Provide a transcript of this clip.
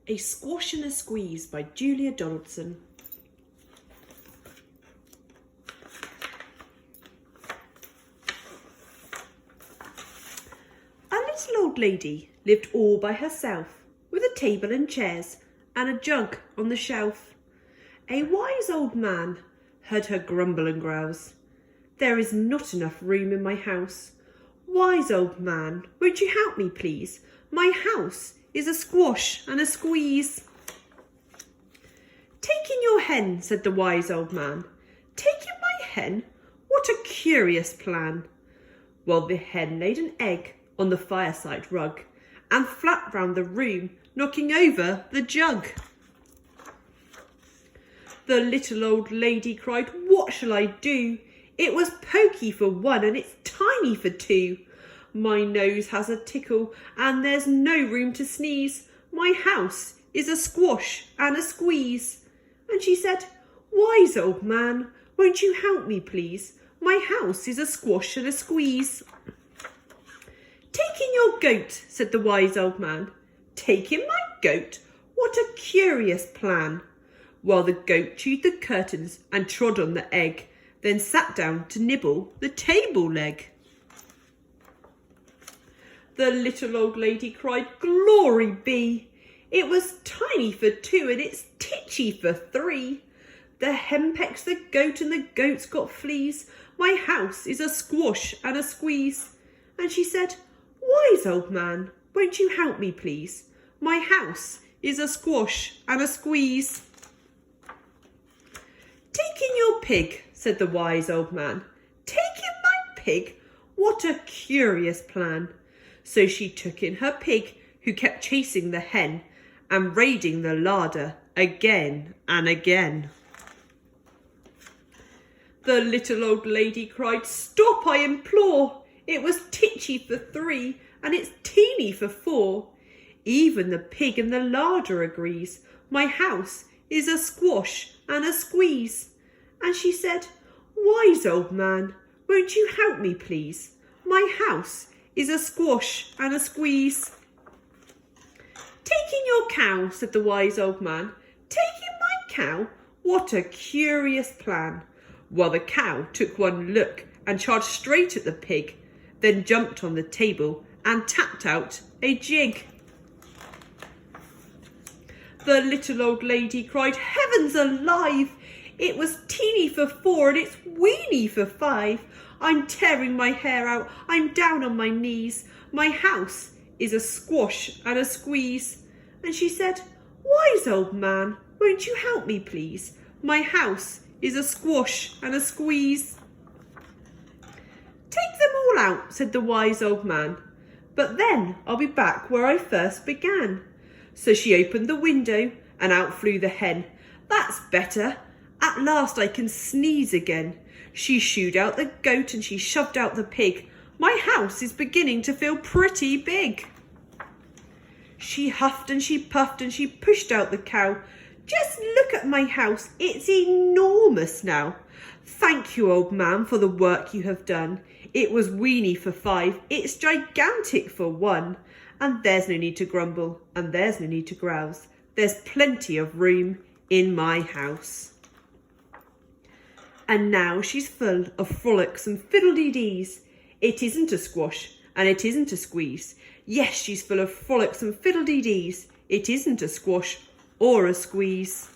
A Squash and a Squeeze by Julia Donaldson. A little old lady lived all by herself, with a table and chairs and a jug on the shelf. A wise old man heard her grumble and grouse. "There is not enough room in my house. Wise old man, won't you help me, please? My house is a squash and a squeeze." "Take in your hen," said the wise old man. "Take in my hen? What a curious plan." Well, the hen laid an egg on the fireside rug and flapped round the room, knocking over the jug. The little old lady cried, "What shall I do? It was pokey for one and it's tiny for two. My nose has a tickle and there's no room to sneeze. My house is a squash and a squeeze." And she said, "Wise old man, won't you help me, please? My house is a squash and a squeeze." "Take in your goat," said the wise old man. "Take in my goat? What a curious plan." Well, the goat chewed the curtains and trod on the egg, then sat down to nibble the table leg. The little old lady cried, "Glory be! It was tiny for two and it's titchy for three. The hen pecks the goat and the goat's got fleas. My house is a squash and a squeeze." And she said, "Wise old man, won't you help me, please? My house is a squash and a squeeze." "Take in your pig," said the wise old man. "Take in my pig? What a curious plan." So she took in her pig, who kept chasing the hen and raiding the larder again and again. The little old lady cried, "Stop, I implore! It was titchy for three and it's teeny for four. Even the pig in the larder agrees. My house is a squash and a squeeze." And she said, "Wise old man, won't you help me, please? My house is a squash and a squeeze." "Take in your cow," said the wise old man. "Take in my cow? What a curious plan." Well, the cow took one look and charged straight at the pig, then jumped on the table and tapped out a jig. The little old lady cried, "Heavens alive! It was teeny for four and it's weeny for five. I'm tearing my hair out, I'm down on my knees. My house is a squash and a squeeze." And she said, "Wise old man, won't you help me, please? My house is a squash and a squeeze." "Take them all out," said the wise old man. "But then I'll be back where I first began." So she opened the window and out flew the hen. "That's better. At last I can sneeze again." She shooed out the goat and she shoved out the pig. "My house is beginning to feel pretty big." She huffed and she puffed and she pushed out the cow. "Just look at my house, it's enormous now." "Thank you, old man, for the work you have done. It was weeny for five, it's gigantic for one. And there's no need to grumble and there's no need to grouse. There's plenty of room in my house." And now she's full of frolics and fiddle-dee-dees. It isn't a squash and it isn't a squeeze. Yes, she's full of frolics and fiddle-dee-dees. It isn't a squash or a squeeze.